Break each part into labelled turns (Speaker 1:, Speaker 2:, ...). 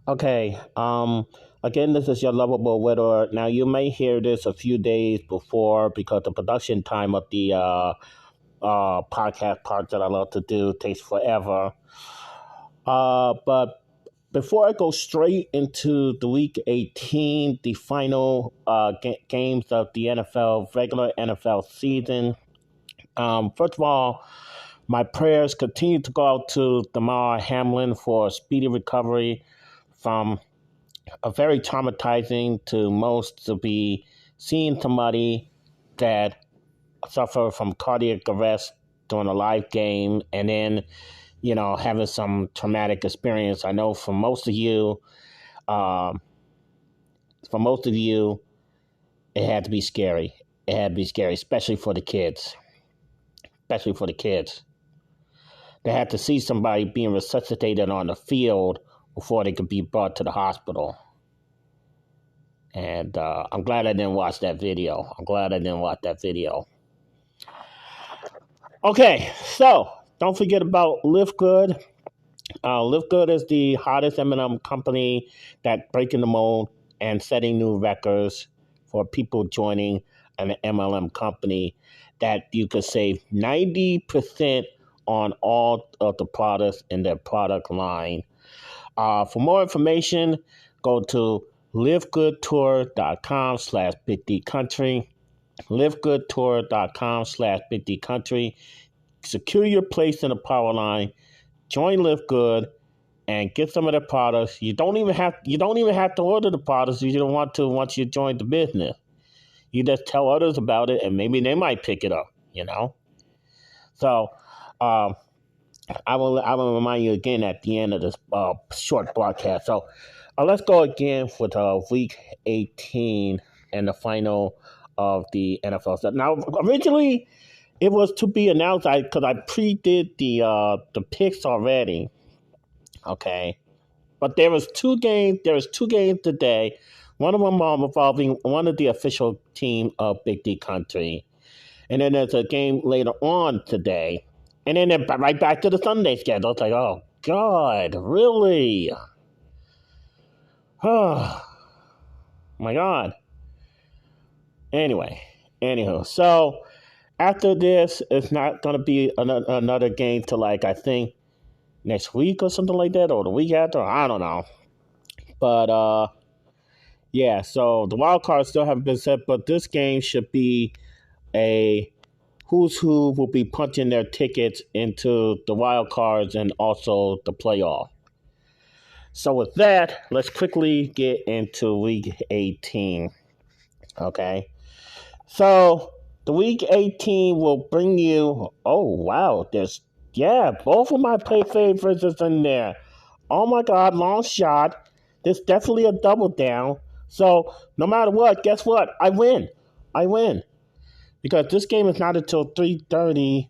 Speaker 1: Okay. Again, this is your lovable widower. Now, you may hear this a few days before because the production time of the podcast part that I love to do takes forever. But before I go straight into the Week 18, the final games of the NFL regular NFL season. First of all, my prayers continue to go out to Damar Hamlin for a speedy recovery from a very traumatizing to most to be seeing somebody that suffer from cardiac arrest during a live game and then having some traumatic experience. I know um, for most of you it had to be scary. It had to be scary, especially for the kids. They had to see somebody being resuscitated on the field before they could be brought to the hospital. And I'm glad I didn't watch that video. Okay, so don't forget about Live Good. Live Good is the hottest M&M company that breaking the mold and setting new records for people joining an MLM company that you could save 90% on all of the products in their product line. For more information, go to livegoodtour.com/BigDCountry. livegoodtour.com/BigDCountry. Secure your place in the power line. Join Live Good and get some of the products. You don't even have to order the products if you don't want to once you join the business. You just tell others about it and maybe they might pick it up. So um, I will remind you again at the end of this short broadcast. So let's go again with Week 18 and the final of the NFL. So now, originally, it was to be announced because I pre-did the picks already. Okay, but there was two games. There was two games today. One of them involving one of the official team of Big D Country, and then there's a game later on today, and then they're right back to the Sunday schedule. It's like, oh God, really? Oh my God. Anyway, anywho, so after this, it's not going to be another game till like I think next week or something like that, or the week after. I don't know, but yeah. So the wild cards still haven't been set, but this game should be a who's who will be punching their tickets into the wild cards and also the playoff. So with that, let's quickly get into Week 18. Okay. So the Week 18 will bring you. Oh wow, both of my play favorites is in there. Oh my God, long shot. There's definitely a double down. So no matter what, guess what? I win because this game is not until 3:30,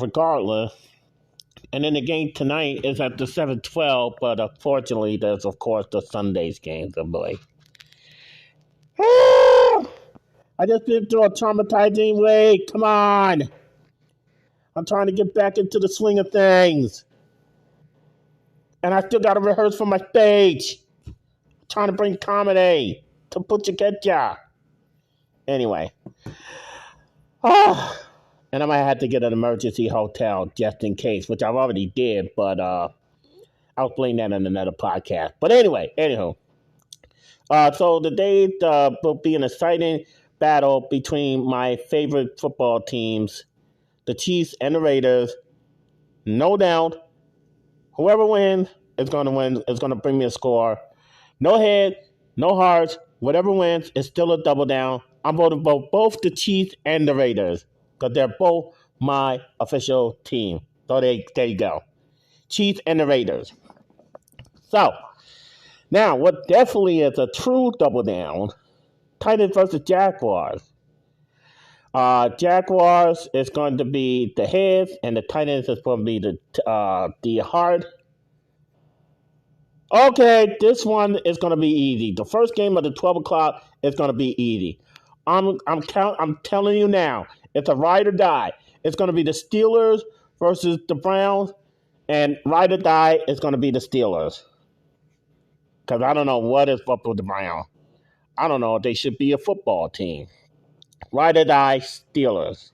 Speaker 1: regardless. And then the game tonight is at the 7:12. But unfortunately, there's of course the Sunday's game. So boy. I just been through a traumatizing week. Come on. I'm trying to get back into the swing of things. And I still got to rehearse for my stage. I'm trying to bring comedy to put you get ya. Anyway. And I might have to get an emergency hotel just in case, which I've already did, but I'll explain that in another podcast. But anyway, anywho. So the day will be an exciting battle between my favorite football teams, the Chiefs and the Raiders. No doubt, whoever wins is going to win. Is going to bring me a score. No head, no hearts. Whatever wins is still a double down. I'm voting for both the Chiefs and the Raiders because they're both my official team. So there you go. Chiefs and the Raiders. So now, what definitely is a true double down? Titans versus Jaguars. Jaguars is going to be the heads, and the Titans is going to be the heart. Okay, this one is going to be easy. The first game of the 12 o'clock is going to be easy. I'm telling you now, it's a ride or die. It's going to be the Steelers versus the Browns, and ride or die is going to be the Steelers. because I don't know what is up with the Browns. I don't know. They should be a football team. Ride or die Steelers.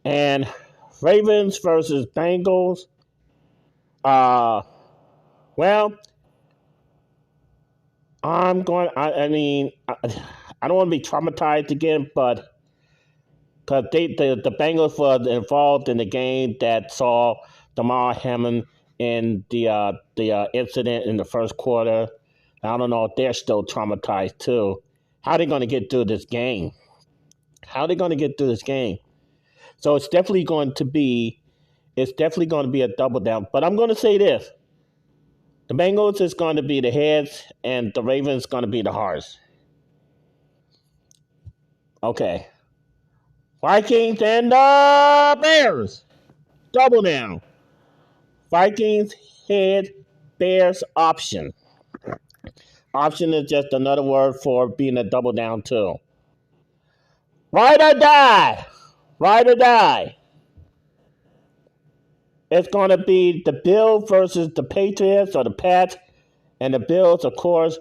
Speaker 1: And Ravens versus Bengals. Uh, well, I'm going. I mean, I don't want to be traumatized again, but because the Bengals were involved in the game that saw Damar Hamlin in the incident in the first quarter. I don't know if they're still traumatized too. How are they going to get through this game? How are they going to get through this game? So it's definitely going to be a double down. But I'm going to say this: the Bengals is going to be the heads, and the Ravens going to be the hearts. Okay, Vikings and the Bears double down. Vikings head, Bears option. Option is just another word for being a double down too. Ride or die. Ride or die. It's going to be the Bills versus the Patriots or the Pats. And the Bills, of course,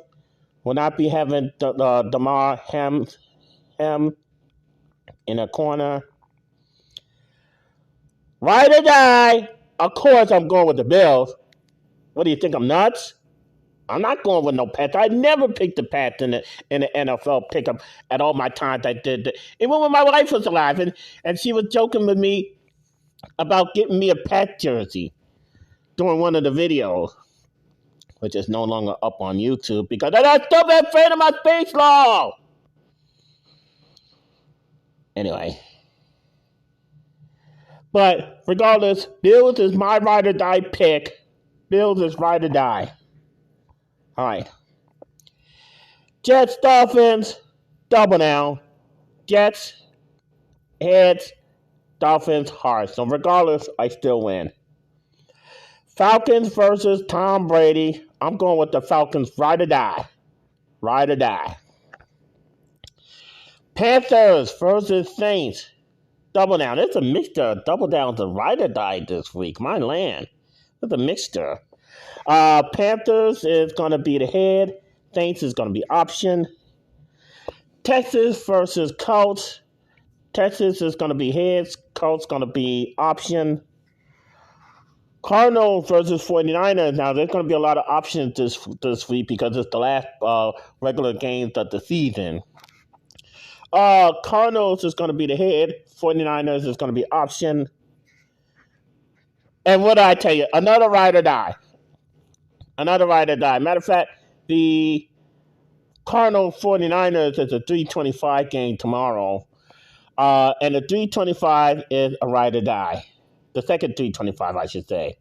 Speaker 1: will not be having Damar Ham in a corner. Ride or die. Of course, I'm going with the Bills. What do you think? I'm nuts? I'm not going with no Pats. I never picked the Pats in the NFL pickup at all my times I did. Even when my wife was alive, and she was joking with me about getting me a Pat jersey during one of the videos, which is no longer up on YouTube because I'm still afraid of my space law. Anyway. But regardless, Bills is my ride or die pick. Bills is ride or die. All right. Jets, Dolphins, double now. Jets, heads, Dolphins, hearts. So regardless, I still win. Falcons versus Tom Brady. I'm going with the Falcons, ride or die. Ride or die. Panthers versus Saints. Double down. It's a mixture of double downs and ride or die this week. My land. It's a mixture. Panthers is going to be the head. Saints is going to be option. Texas versus Colts. Texas is going to be heads. Colts going to be option. Cardinals versus 49ers. Now, there's going to be a lot of options this week because it's the last regular games of the season. Cardinals is going to be the head. 49ers is going to be option. And what did I tell you? Another ride or die. Another ride or die. Matter of fact, the Cardinals 49ers is a 325 game tomorrow. And the 325 is a ride or die. The second 325, I should say.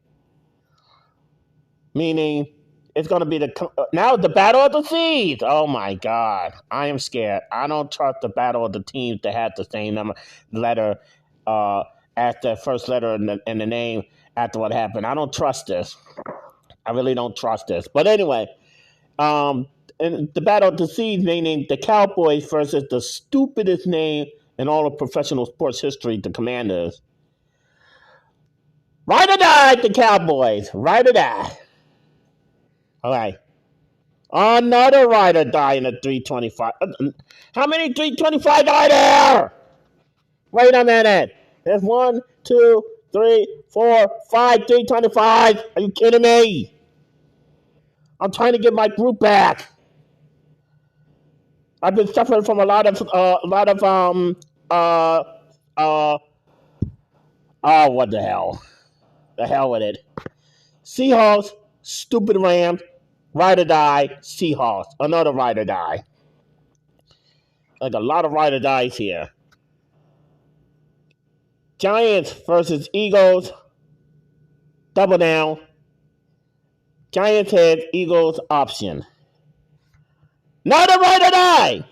Speaker 1: Meaning, it's going to be now the battle of the seeds. Oh my God, I am scared. I don't trust the battle of the teams that have the same letter as the first letter in the name after what happened. I don't trust this. I really don't trust this. But anyway, and the battle of the seeds, meaning the Cowboys versus the stupidest name in all of professional sports history, the Commanders. Ride or die, the Cowboys. Ride or die. All right. Another ride or die in a 325. How many 325 are there? Wait a minute. There's 1, 2, 3, 4, 5 325. Are you kidding me? I'm trying to get my group back. I've been suffering from a lot of what the hell? The hell with it. Seahawks, stupid Rams, ride or die, Seahawks. Another ride or die. Like a lot of ride or dies here. Giants versus Eagles. Double down. Giants head, Eagles option. Not a ride or die.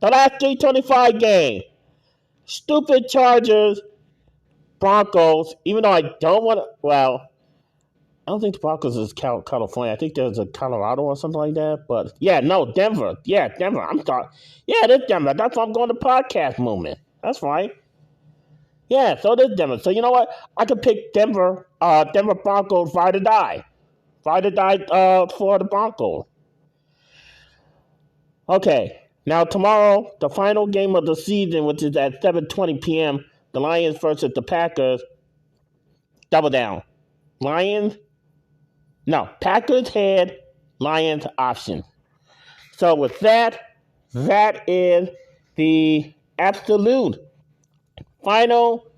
Speaker 1: The last 325 game. Stupid Chargers, Broncos. Even though I don't want to, well, I don't think the Broncos is California. I think there's a Colorado or something like that. But yeah, no, Denver. Yeah, Denver. I'm sorry. Yeah, it is Denver. That's why I'm going to podcast movement. That's right. Yeah, so it is Denver. So you know what? I could pick Denver Broncos ride or die. Ride or die for the Broncos. Okay, now tomorrow, the final game of the season, which is at 7:20 p.m., the Lions versus the Packers. Double down. Lions, no, Packers head, Lions option. So with that, that is the absolute final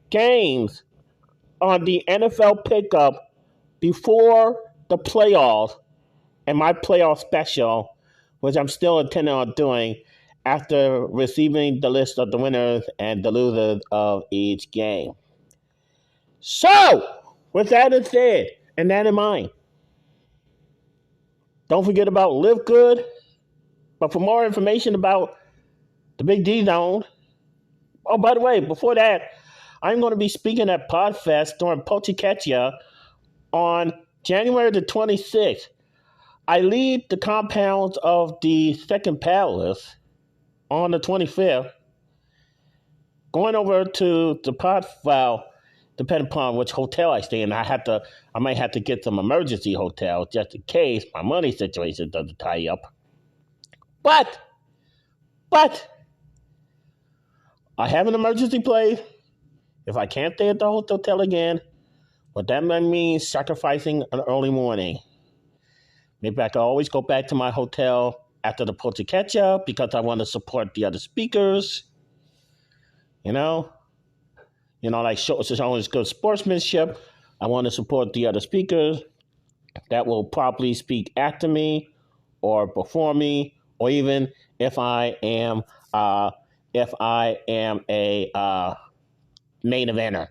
Speaker 1: games on the NFL pickup before the playoffs and my playoff special, which I'm still intending on doing after receiving the list of the winners and the losers of each game. So, with that in said, and that in mind, don't forget about Live Good. But for more information about the Big D Zone, oh, by the way, before that, I'm going to be speaking at Podfest during Pochicachia on January the 26th. I lead the compounds of the Second Palace on the 25th, going over to the depending upon which hotel I stay in. I might have to get some emergency hotels just in case my money situation doesn't tie up. But I have an emergency place. If I can't stay at the hotel again, but that might mean sacrificing an early morning. Maybe I can always go back to my hotel after the Pochicachia because I want to support the other speakers. Like showing good sportsmanship. I want to support the other speakers that will probably speak after me or before me, or even if I am a main eventer,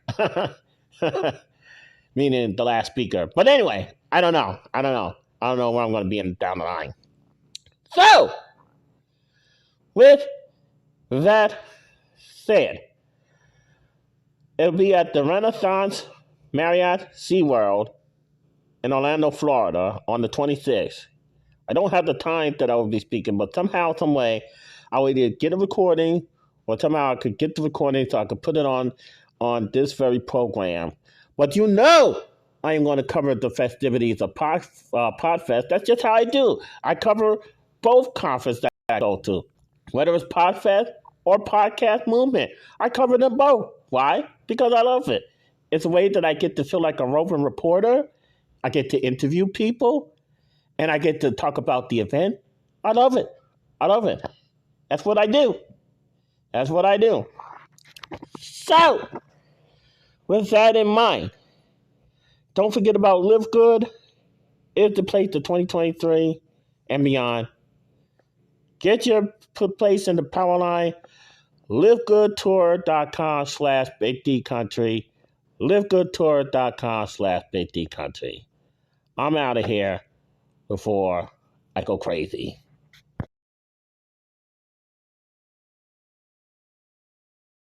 Speaker 1: meaning the last speaker. But anyway, I don't know where I'm going to be down the line. So, with that said, it'll be at the Renaissance Marriott SeaWorld in Orlando, Florida on the 26th. I don't have the time that I will be speaking, but somehow, some way, I will either get a recording or somehow I could get the recording so I could put it on this very program. But I am going to cover the festivities of Podfest. That's just how I do. I cover both conferences that I go to, whether it's Podfest or Podcast Movement. I cover them both. Why? Because I love it. It's a way that I get to feel like a roving reporter. I get to interview people, and I get to talk about the event. I love it. That's what I do. So, with that in mind, don't forget about Live Good. It's the place to 2023 and beyond. Get your place in the Powerline. LiveGoodTour.com/BigDCountry. LiveGoodTour.com/BigDCountry. I'm out of here before I go crazy.